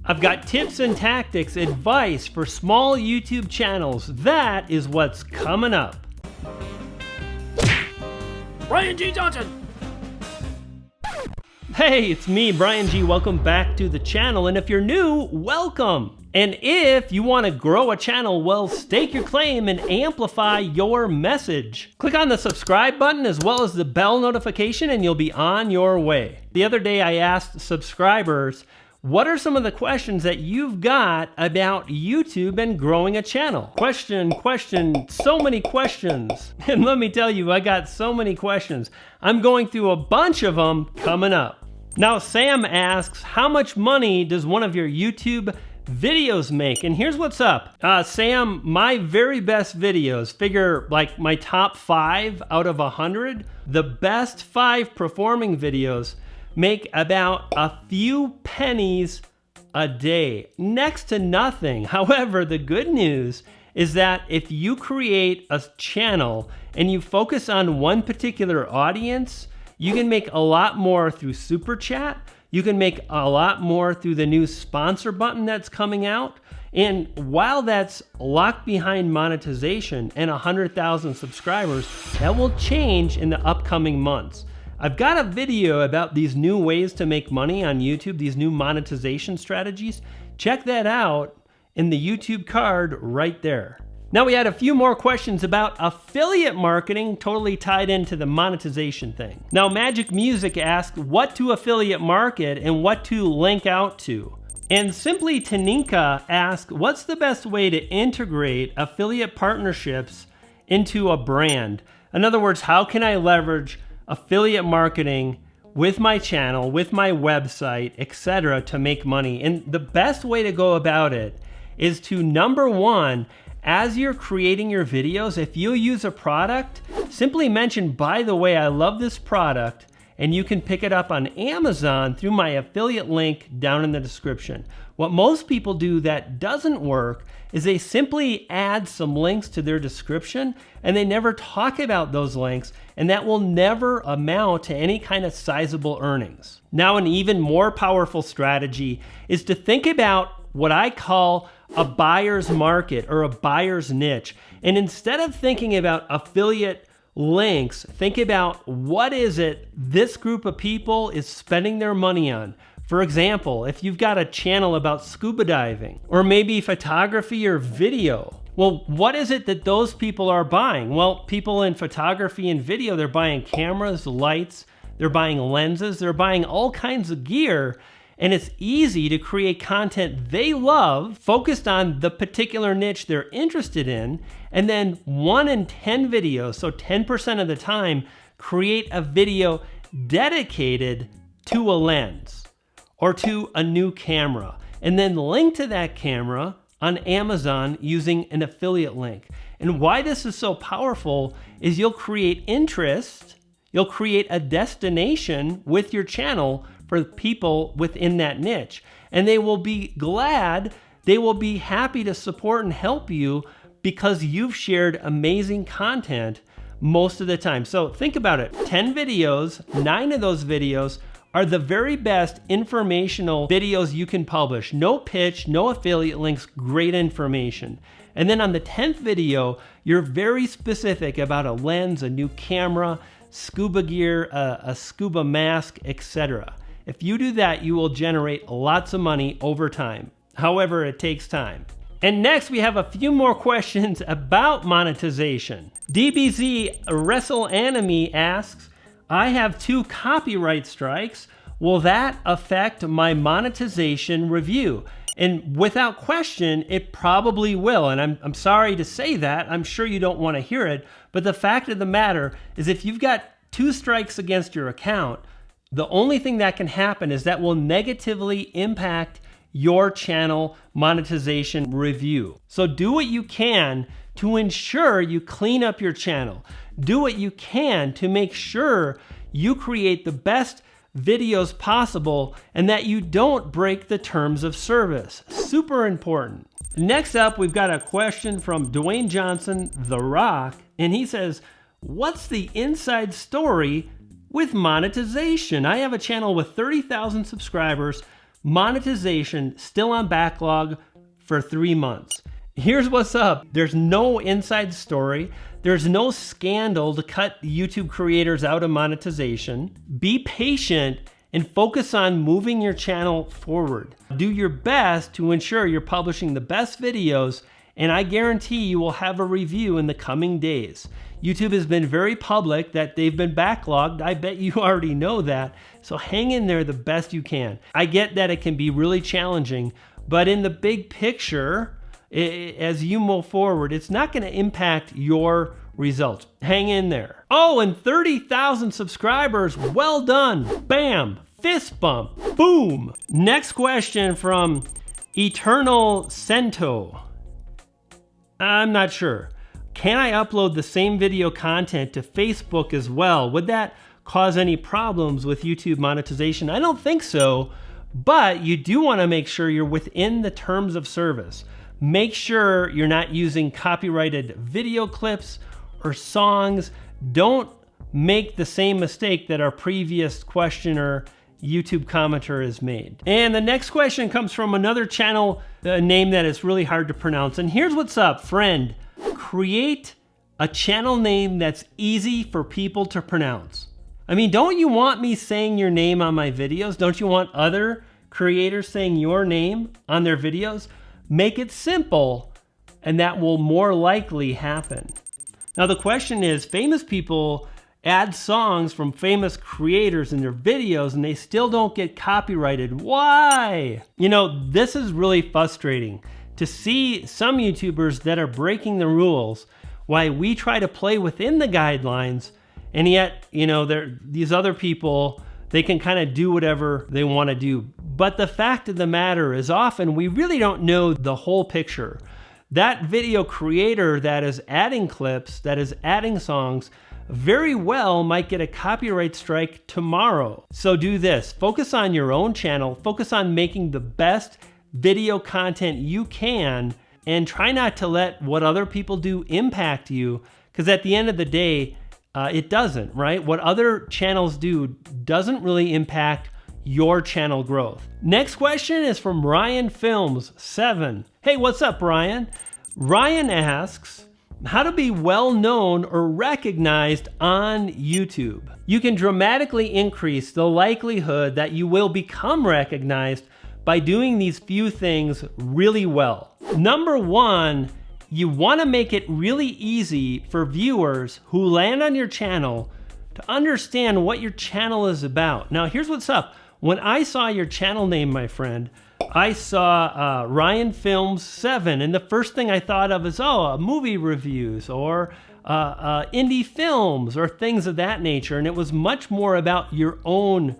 I've got tips and tactics, advice for small YouTube channels. That is what's coming up. Brian G. Johnson. Hey, it's me, Brian G. Welcome back to the channel. And if you're new, welcome. And if you want to grow a channel, well, stake your claim and amplify your message. Click on the subscribe button as well as the bell notification and you'll be on your way. The other day I asked subscribers, what are some of the questions that you've got about YouTube and growing a channel? Question, so many questions. And let me tell you, I got so many questions. I'm going through a bunch of them coming up. Now, Sam asks, how much money does one of your YouTube videos make? And here's what's up. Sam, my very best videos, figure like my top 5 out of 100, the best 5 performing videos make about a few pennies a day, next to nothing. However, the good news is that if you create a channel and you focus on one particular audience, you can make a lot more through Super Chat. You can make a lot more through the new sponsor button that's coming out. And while that's locked behind monetization and 100,000 subscribers, that will change in the upcoming months. I've got a video about these new ways to make money on YouTube, these new monetization strategies. Check that out in the YouTube card right there. Now we had a few more questions about affiliate marketing, totally tied into the monetization thing. Now Magic Music asked what to affiliate market and what to link out to. And Simply Taninka asked, what's the best way to integrate affiliate partnerships into a brand? In other words, how can I leverage affiliate marketing with my channel, with my website, etc. to make money? And the best way to go about it is to, number one, as you're creating your videos, if you use a product, simply mention, by the way, I love this product, and you can pick it up on Amazon through my affiliate link down in the description. What most people do that doesn't work is they simply add some links to their description and they never talk about those links, and that will never amount to any kind of sizable earnings. Now, an even more powerful strategy is to think about what I call a buyer's market or a buyer's niche. And instead of thinking about affiliate links, think about what is it this group of people is spending their money on. For example, if you've got a channel about scuba diving or maybe photography or video, well, what is it that those people are buying? Well, people in photography and video, they're buying cameras, lights, they're buying lenses, they're buying all kinds of gear. And it's easy to create content they love, focused on the particular niche they're interested in, and then 1 in 10 videos, so 10% of the time, create a video dedicated to a lens or to a new camera, and then link to that camera on Amazon using an affiliate link. And why this is so powerful is you'll create interest, you'll create a destination with your channel for people within that niche. And they will be glad, they will be happy to support and help you because you've shared amazing content most of the time. So think about it, 10 videos, 9 of those videos are the very best informational videos you can publish. No pitch, no affiliate links, great information. And then on the 10th video, you're very specific about a lens, a new camera, scuba gear, a scuba mask, etc. If you do that, you will generate lots of money over time. However, it takes time. And next, we have a few more questions about monetization. DBZ Wrestle Anime asks, I have 2 copyright strikes. Will that affect my monetization review? And without question, it probably will. And I'm sorry to say that. I'm sure you don't want to hear it. But the fact of the matter is, if you've got 2 strikes against your account, the only thing that can happen is that will negatively impact your channel monetization review. So do what you can to ensure you clean up your channel. Do what you can to make sure you create the best videos possible and that you don't break the terms of service. Super important. Next up, we've got a question from Dwayne Johnson, The Rock, and he says, what's the inside story with monetization? I have a channel with 30,000 subscribers, monetization still on backlog for 3 months. Here's what's up. There's no inside story. There's no scandal to cut YouTube creators out of monetization. Be patient and focus on moving your channel forward. Do your best to ensure you're publishing the best videos, and I guarantee you will have a review in the coming days. YouTube has been very public that they've been backlogged. I bet you already know that. So hang in there the best you can. I get that it can be really challenging, but in the big picture, as you move forward, it's not going to impact your results. Hang in there. Oh, and 30,000 subscribers. Well done. Bam. Fist bump. Boom. Next question from Eternal Cento. I'm not sure. Can I upload the same video content to Facebook as well? Would that cause any problems with YouTube monetization? I don't think so, but you do want to make sure you're within the terms of service. Make sure you're not using copyrighted video clips or songs. Don't make the same mistake that our previous questioner, YouTube commenter, has made. And the next question comes from another channel name that is really hard to pronounce. And here's what's up, friend. Create a channel name that's easy for people to pronounce. I mean, don't you want me saying your name on my videos? Don't you want other creators saying your name on their videos? Make it simple, and that will more likely happen. Now the question is, famous people add songs from famous creators in their videos and they still don't get copyrighted. Why? You know, this is really frustrating to see some YouTubers that are breaking the rules while we try to play within the guidelines, and yet, you know, these other people, they can kind of do whatever they want to do. But the fact of the matter is often we really don't know the whole picture. That video creator that is adding clips, that is adding songs, very well might get a copyright strike tomorrow. So do this. Focus on your own channel. Focus on making the best video content you can, and try not to let what other people do impact you, because at the end of the day, it doesn't, right? What other channels do doesn't really impact your channel growth. Next question is from Ryan Films 7. Hey, what's up, Ryan? Ryan asks, how to be well known or recognized on YouTube. You can dramatically increase the likelihood that you will become recognized by doing these few things really well. Number one, you want to make it really easy for viewers who land on your channel to understand what your channel is about. Now, here's what's up. When I saw your channel name, my friend, I saw Ryan Films 7, and the first thing I thought of is, movie reviews or indie films or things of that nature. And it was much more about your own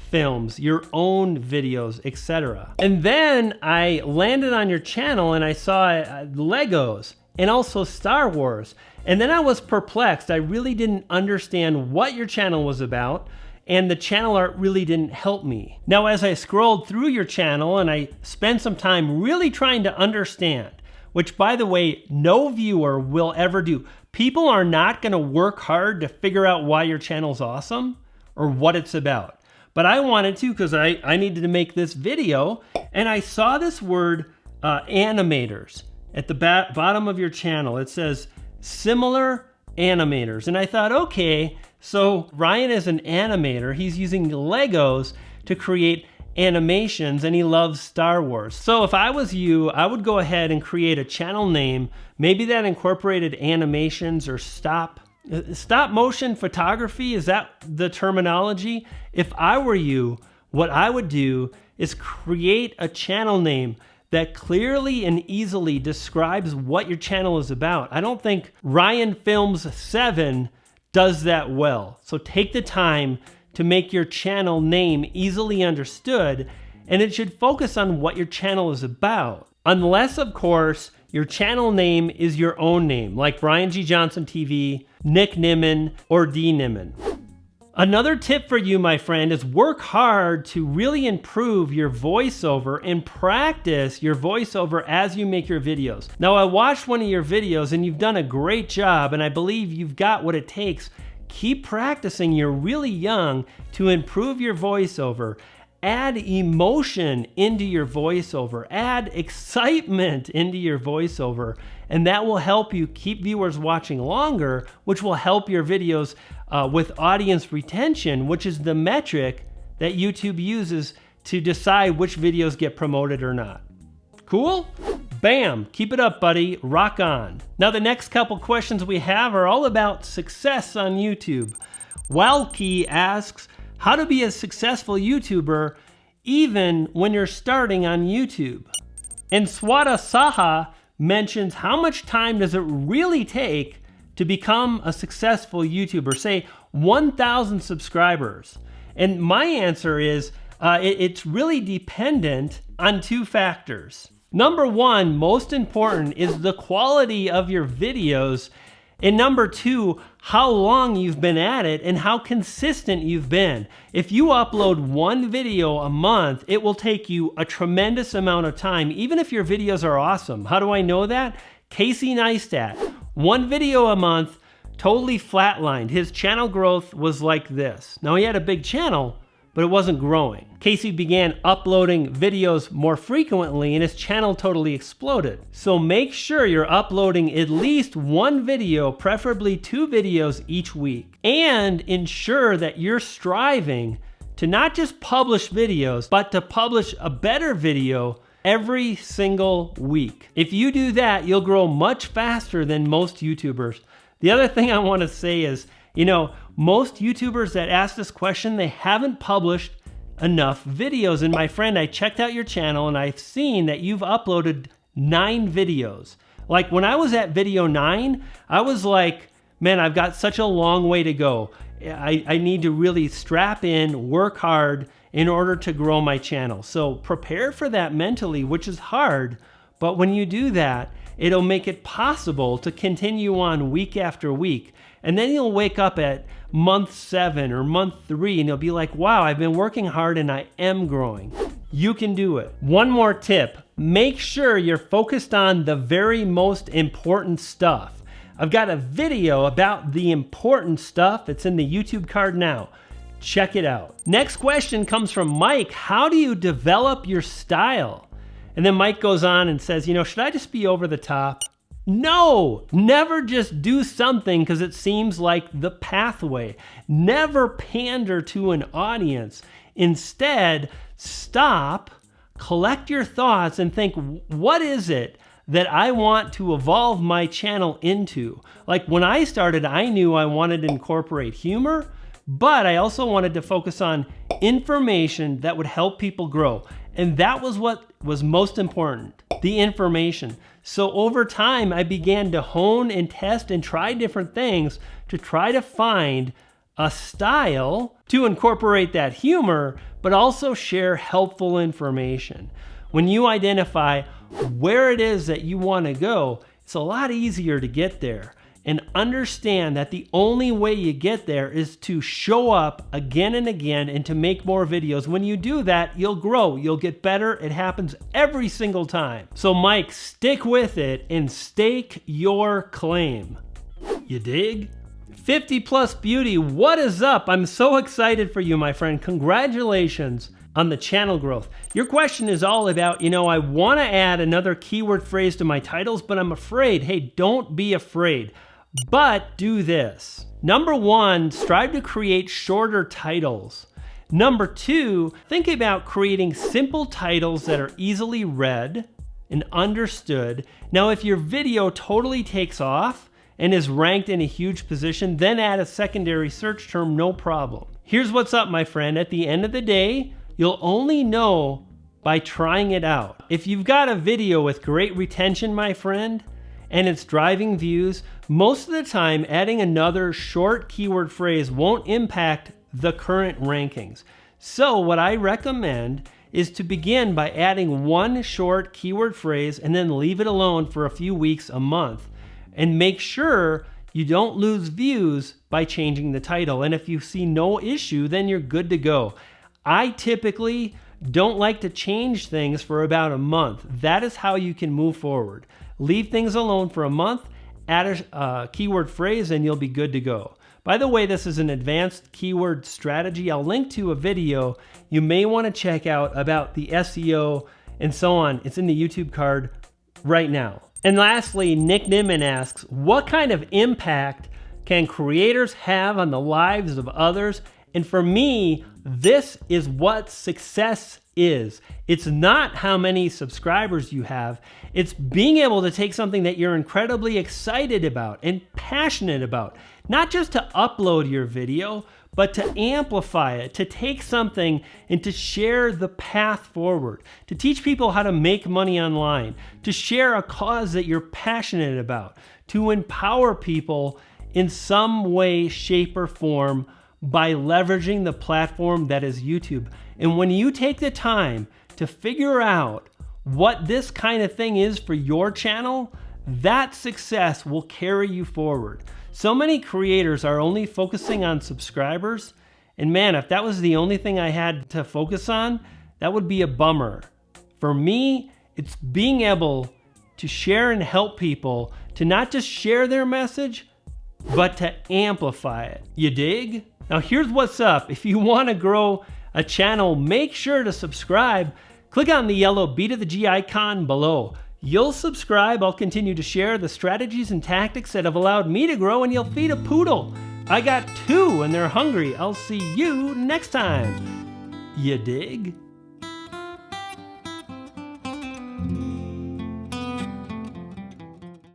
films, your own videos, etc. And then I landed on your channel and I saw Legos and also Star Wars. And then I was perplexed. I really didn't understand what your channel was about, and the channel art really didn't help me. Now, as I scrolled through your channel and I spent some time really trying to understand, which, by the way, no viewer will ever do. People are not going to work hard to figure out why your channel's awesome or what it's about. But I wanted to, because I needed to make this video, and I saw this word animators at the bottom of your channel. It says similar animators. And I thought, okay, so Ryan is an animator. He's using Legos to create animations, and he loves Star Wars. So if I was you, I would go ahead and create a channel name, maybe that incorporated animations or stop motion photography. Is that the terminology? If I were you, what I would do is create a channel name that clearly and easily describes what your channel is about. I don't think Ryan Films 7 does that well. So take the time to make your channel name easily understood, and it should focus on what your channel is about. Unless, of course, your channel name is your own name, like Brian G. Johnson TV, Nick Nimmin, or D. Nimmin. Another tip for you, my friend, is work hard to really improve your voiceover and practice your voiceover as you make your videos. Now, I watched one of your videos and you've done a great job, and I believe you've got what it takes. Keep practicing. You're really young to improve your voiceover. add emotion into your voiceover, add excitement into your voiceover, and that will help you keep viewers watching longer, which will help your videos with audience retention, which is the metric that YouTube uses to decide which videos get promoted or not. Cool? Bam, keep it up, buddy, rock on. Now the next couple questions we have are all about success on YouTube. Wildkey asks, how to be a successful YouTuber even when you're starting on YouTube? And Swata Saha mentions, how much time does it really take to become a successful YouTuber? Say 1,000 subscribers. And my answer is, it's really dependent on two factors. Number one, most important, is the quality of your videos. And number two, how long you've been at it and how consistent you've been. If you upload one video a month, it will take you a tremendous amount of time, even if your videos are awesome. How do I know that? Casey Neistat, one video a month, totally flatlined. His channel growth was like this. Now he had a big channel, but it wasn't growing. Casey began uploading videos more frequently and his channel totally exploded. So make sure you're uploading at least one video, preferably 2 videos each week. And ensure that you're striving to not just publish videos, but to publish a better video every single week. If you do that, you'll grow much faster than most YouTubers. The other thing I want to say is, you know, most YouTubers that ask this question, they haven't published enough videos. And my friend, I checked out your channel and I've seen that you've uploaded 9 videos. Like when I was at video 9, I was like, man, I've got such a long way to go. I need to really strap in, work hard in order to grow my channel. So prepare for that mentally, which is hard. But when you do that, it'll make it possible to continue on week after week. And then you'll wake up at month 7 or month 3 and you'll be like, wow, I've been working hard and I am growing. You can do it. One more tip, make sure you're focused on the very most important stuff. I've got a video about the important stuff. It's in the YouTube card now. Check it out. Next question comes from Mike. How do you develop your style? And then Mike goes on and says, you know, should I just be over the top? No, never just do something because it seems like the pathway. Never pander to an audience. Instead, stop, collect your thoughts and think, what is it that I want to evolve my channel into? Like when I started, I knew I wanted to incorporate humor, but I also wanted to focus on information that would help people grow. And that was what was most important, the information. So over time, I began to hone and test and try different things to try to find a style to incorporate that humor, but also share helpful information. When you identify where it is that you want to go, it's a lot easier to get there. And understand that the only way you get there is to show up again and again and to make more videos. When you do that, you'll grow, you'll get better. It happens every single time. So Mike, stick with it and stake your claim. You dig? 50 Plus Beauty, what is up? I'm so excited for you, my friend. Congratulations on the channel growth. Your question is all about, you know, I want to add another keyword phrase to my titles, but I'm afraid. Hey, don't be afraid. But do this. Number 1, strive to create shorter titles. Number 2, think about creating simple titles that are easily read and understood. Now, if your video totally takes off and is ranked in a huge position, then add a secondary search term, no problem. Here's what's up, my friend. At the end of the day, you'll only know by trying it out. If you've got a video with great retention, my friend, and it's driving views, most of the time adding another short keyword phrase won't impact the current rankings. So what I recommend is to begin by adding one short keyword phrase and then leave it alone for a few weeks, a month, and make sure you don't lose views by changing the title. And if you see no issue, then you're good to go. I typically don't like to change things for about a month. That is how you can move forward. Leave things alone for a month, add a keyword phrase, and you'll be good to go. By the way, this is an advanced keyword strategy. I'll link to a video you may want to check out about the SEO and so on. It's in the YouTube card right now. And lastly, Nick Nimmin asks, what kind of impact can creators have on the lives of others? And for me, this is what success is. It's not how many subscribers you have. It's being able to take something that you're incredibly excited about and passionate about, not just to upload your video, but to amplify it, to take something and to share the path forward, to teach people how to make money online, to share a cause that you're passionate about, to empower people in some way, shape, or form by leveraging the platform that is YouTube. And when you take the time to figure out what this kind of thing is for your channel, that success will carry you forward. So many creators are only focusing on subscribers, and man, if that was the only thing I had to focus on, that would be a bummer. For me, it's being able to share and help people to not just share their message, but to amplify it. You dig? Now here's what's up. If you want to grow a channel, make sure to subscribe. Click on the yellow B to the G icon below. You'll subscribe. I'll continue to share the strategies and tactics that have allowed me to grow, and you'll feed a poodle. I got 2 and they're hungry. I'll see you next time. You dig?